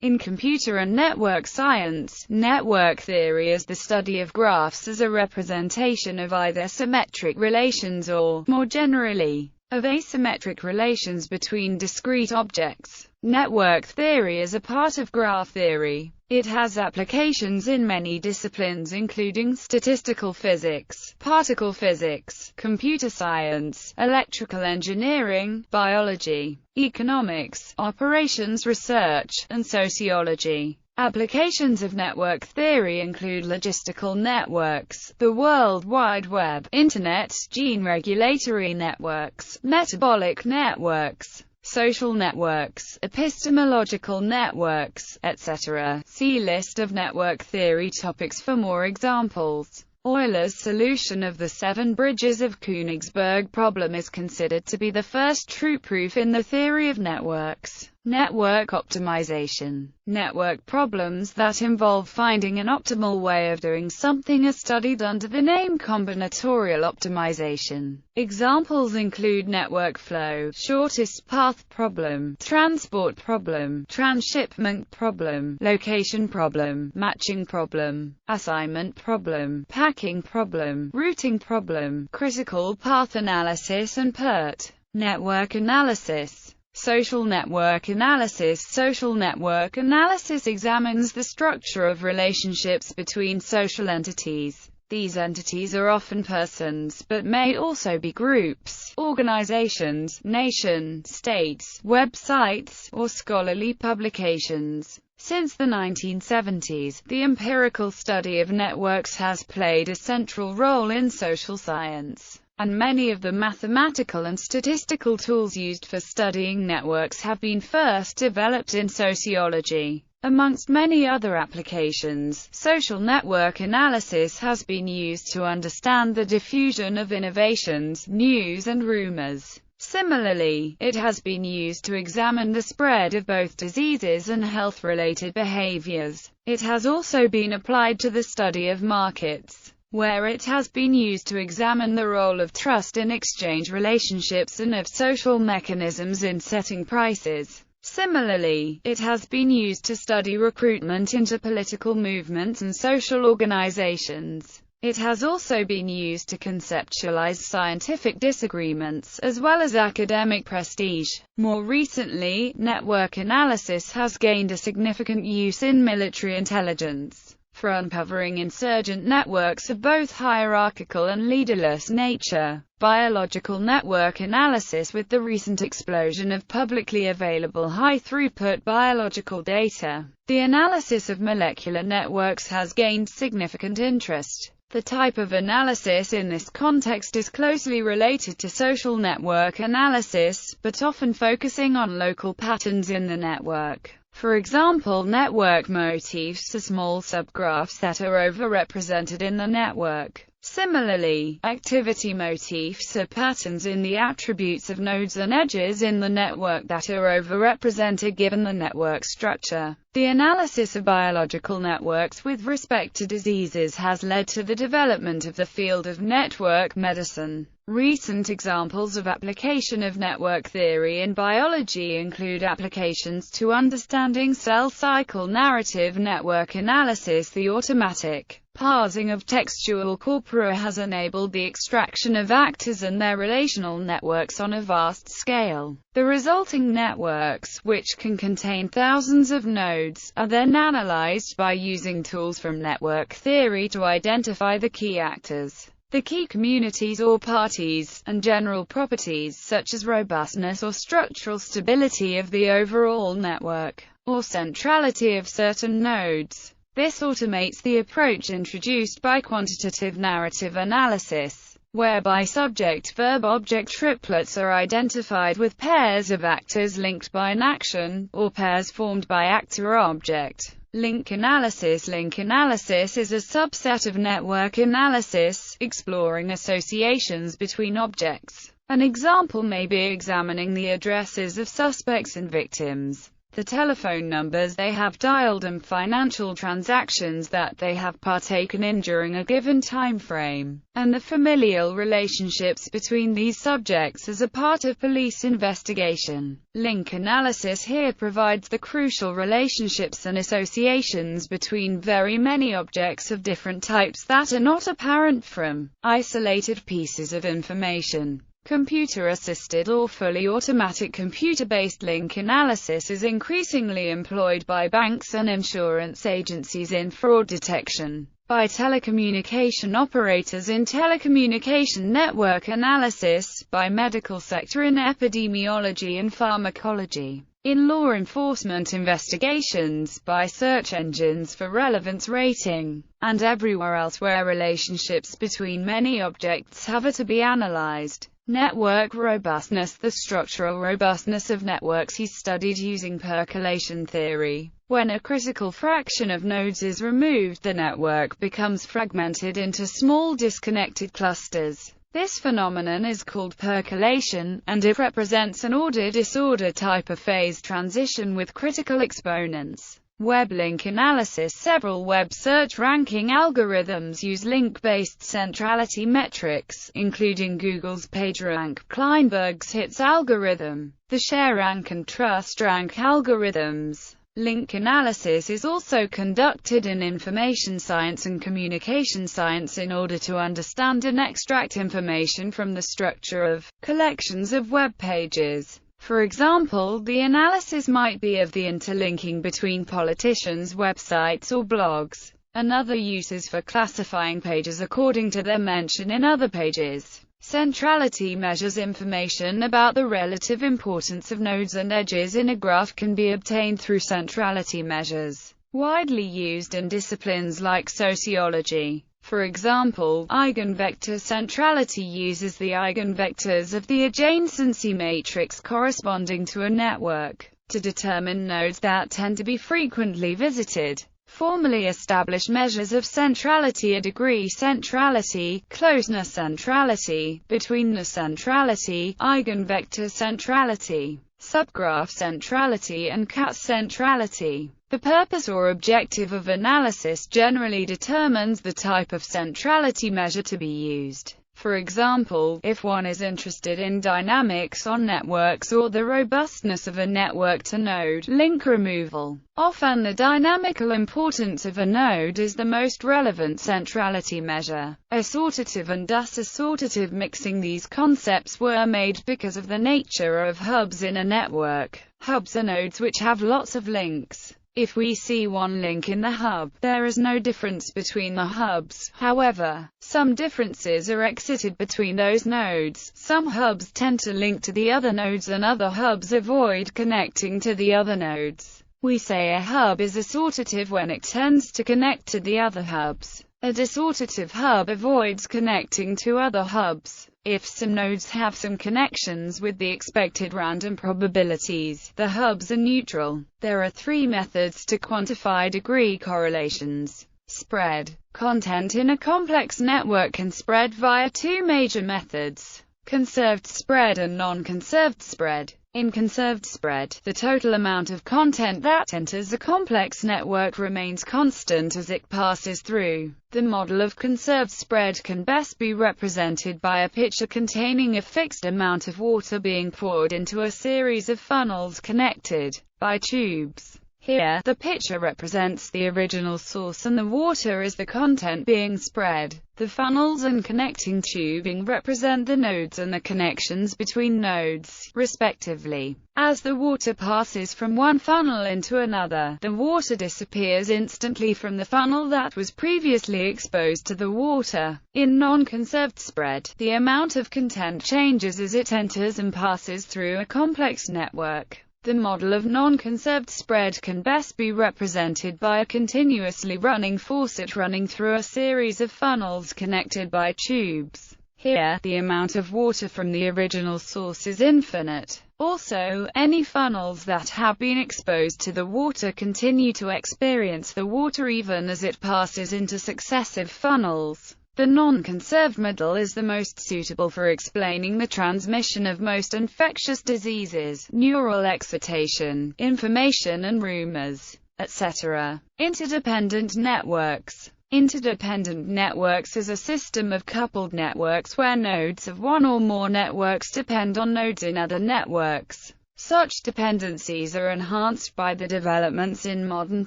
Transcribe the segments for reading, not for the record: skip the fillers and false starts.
In computer and network science, network theory is the study of graphs as a representation of either symmetric relations or, more generally, of asymmetric relations between discrete objects. Network theory is a part of graph theory. It has applications in many disciplines including statistical physics, particle physics, computer science, electrical engineering, biology, economics, operations research, and sociology. Applications of network theory include logistical networks, the World Wide Web, Internet, gene regulatory networks, metabolic networks, social networks, epistemological networks, etc. See list of network theory topics for more examples. Euler's solution of the 7 bridges of Königsberg problem is considered to be the first true proof in the theory of networks. Network optimization. Network problems that involve finding an optimal way of doing something are studied under the name combinatorial optimization. Examples include network flow, shortest path problem, transport problem, transshipment problem, location problem, matching problem, assignment problem, packing problem, routing problem, critical path analysis and PERT. Network analysis. Social network analysis. Social network analysis examines the structure of relationships between social entities. These entities are often persons, but may also be groups, organizations, nation-states, websites, or scholarly publications. Since the 1970s, the empirical study of networks has played a central role in social science, and many of the mathematical and statistical tools used for studying networks have been first developed in sociology. Amongst many other applications, social network analysis has been used to understand the diffusion of innovations, news and rumors. Similarly, it has been used to examine the spread of both diseases and health-related behaviors. It has also been applied to the study of markets, where it has been used to examine the role of trust in exchange relationships and of social mechanisms in setting prices. Similarly, it has been used to study recruitment into political movements and social organizations. It has also been used to conceptualize scientific disagreements, as well as academic prestige. More recently, network analysis has gained a significant use in military intelligence, for uncovering insurgent networks of both hierarchical and leaderless nature. Biological network analysis. With the recent explosion of publicly available high-throughput biological data, the analysis of molecular networks has gained significant interest. The type of analysis in this context is closely related to social network analysis, but often focusing on local patterns in the network. For example, network motifs are small subgraphs that are overrepresented in the network. Similarly, activity motifs are patterns in the attributes of nodes and edges in the network that are overrepresented given the network structure. The analysis of biological networks with respect to diseases has led to the development of the field of network medicine. Recent examples of application of network theory in biology include applications to understanding cell cycle narrative network analysis. The automatic parsing of textual corpora has enabled the extraction of actors and their relational networks on a vast scale. The resulting networks, which can contain thousands of nodes, are then analyzed by using tools from network theory to identify the key actors, the key communities or parties, and general properties such as robustness or structural stability of the overall network, or centrality of certain nodes. This automates the approach introduced by quantitative narrative analysis, whereby subject-verb-object triplets are identified with pairs of actors linked by an action, or pairs formed by actor-object. Link analysis. Link analysis is a subset of network analysis, exploring associations between objects. An example may be examining the addresses of suspects and victims. the telephone numbers they have dialed and financial transactions that they have partaken in during a given time frame, and the familial relationships between these subjects as a part of police investigation. Link analysis here provides the crucial relationships and associations between very many objects of different types that are not apparent from isolated pieces of information. Computer-assisted or fully automatic computer-based link analysis is increasingly employed by banks and insurance agencies in fraud detection, by telecommunication operators in telecommunication network analysis, by medical sector in epidemiology and pharmacology, in law enforcement investigations, by search engines for relevance rating, and everywhere else where relationships between many objects have to be analyzed. Network robustness. The structural robustness of networks is studied using percolation theory. When a critical fraction of nodes is removed, the network becomes fragmented into small disconnected clusters. This phenomenon is called percolation, and it represents an order-disorder type of phase transition with critical exponents. Web link analysis. Several web search ranking algorithms use link-based centrality metrics, including Google's PageRank, Kleinberg's HITS algorithm, the ShareRank and TrustRank algorithms. Link analysis is also conducted in information science and communication science in order to understand and extract information from the structure of collections of web pages. For example, the analysis might be of the interlinking between politicians' websites or blogs. Another use is for classifying pages according to their mention in other pages. Centrality measures information about the relative importance of nodes and edges in a graph can be obtained through centrality measures, widely used in disciplines like sociology. For example, eigenvector centrality uses the eigenvectors of the adjacency matrix corresponding to a network to determine nodes that tend to be frequently visited. Formally established measures of centrality are degree centrality, closeness centrality, betweenness centrality, eigenvector centrality, subgraph centrality and cat centrality. The purpose or objective of analysis generally determines the type of centrality measure to be used. For example, if one is interested in dynamics on networks or the robustness of a network-to-node link removal, often the dynamical importance of a node is the most relevant centrality measure. Assortative and assortative mixing. These concepts were made because of the nature of hubs in a network. Hubs are nodes which have lots of links. If we see one link in the hub, there is no difference between the hubs. However, some differences are excited between those nodes. Some hubs tend to link to the other nodes and other hubs avoid connecting to the other nodes. We say a hub is assortative when it tends to connect to the other hubs. A dissortative hub avoids connecting to other hubs. If some nodes have some connections with the expected random probabilities, the hubs are neutral. There are three methods to quantify degree correlations. Spread. Content in a complex network can spread via two major methods: conserved spread and non-conserved spread. In conserved spread, the total amount of content that enters a complex network remains constant as it passes through. The model of conserved spread can best be represented by a pitcher containing a fixed amount of water being poured into a series of funnels connected by tubes. Here, the pitcher represents the original source and the water is the content being spread. The funnels and connecting tubing represent the nodes and the connections between nodes, respectively. As the water passes from one funnel into another, the water disappears instantly from the funnel that was previously exposed to the water. In non-conserved spread, the amount of content changes as it enters and passes through a complex network. The model of non-conserved spread can best be represented by a continuously running faucet running through a series of funnels connected by tubes. Here, the amount of water from the original source is infinite. Also, any funnels that have been exposed to the water continue to experience the water even as it passes into successive funnels. The non-conserved model is the most suitable for explaining the transmission of most infectious diseases, neural excitation, information and rumors, etc. Interdependent networks. Interdependent networks is a system of coupled networks where nodes of one or more networks depend on nodes in other networks. Such dependencies are enhanced by the developments in modern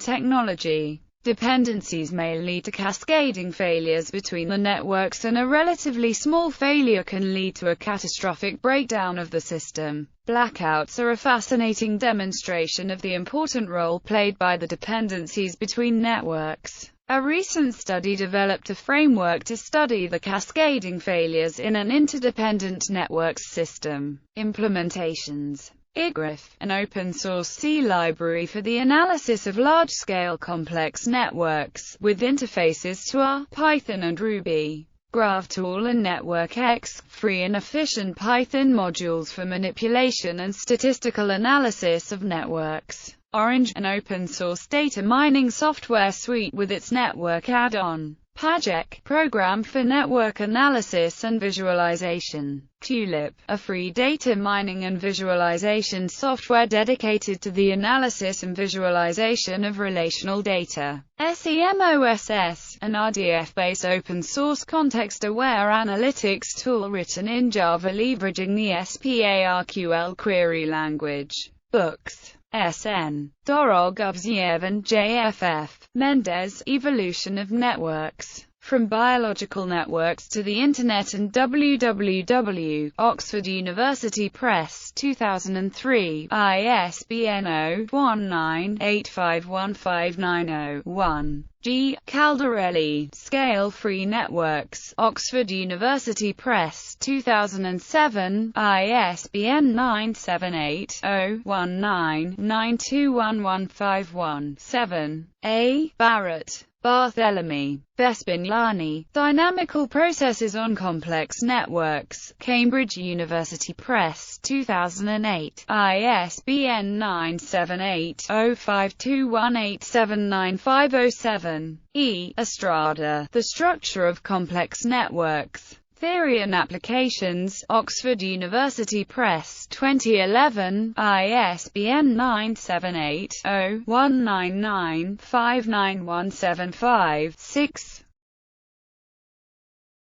technology. Dependencies may lead to cascading failures between the networks, and a relatively small failure can lead to a catastrophic breakdown of the system. Blackouts are a fascinating demonstration of the important role played by the dependencies between networks. A recent study developed a framework to study the cascading failures in an interdependent networks system. Implementations. IGRAPH, an open-source C library for the analysis of large-scale complex networks, with interfaces to R, Python and Ruby. GraphTool and NetworkX, free and efficient Python modules for manipulation and statistical analysis of networks. Orange, an open-source data mining software suite with its network add-on. Pajek, program for network analysis and visualization. Tulip, a free data mining and visualization software dedicated to the analysis and visualization of relational data. SEMOSS, an RDF-based open-source context-aware analytics tool written in Java leveraging the SPARQL query language. Books. SN. Dorogobziev and JFF. Mendez, Evolution of Networks. From Biological Networks to the Internet and www. Oxford University Press, 2003, ISBN 0-19-851590-1. G. Caldarelli, Scale-Free Networks, Oxford University Press, 2007, ISBN 978-0-19-921151-7. A. Barrett, Barthélemy, Bespignani, Dynamical Processes on Complex Networks, Cambridge University Press, 2008, ISBN 978-0521879507. E. Estrada, The Structure of Complex Networks, Theory and Applications, Oxford University Press, 2011, ISBN 978-0199-59175-6.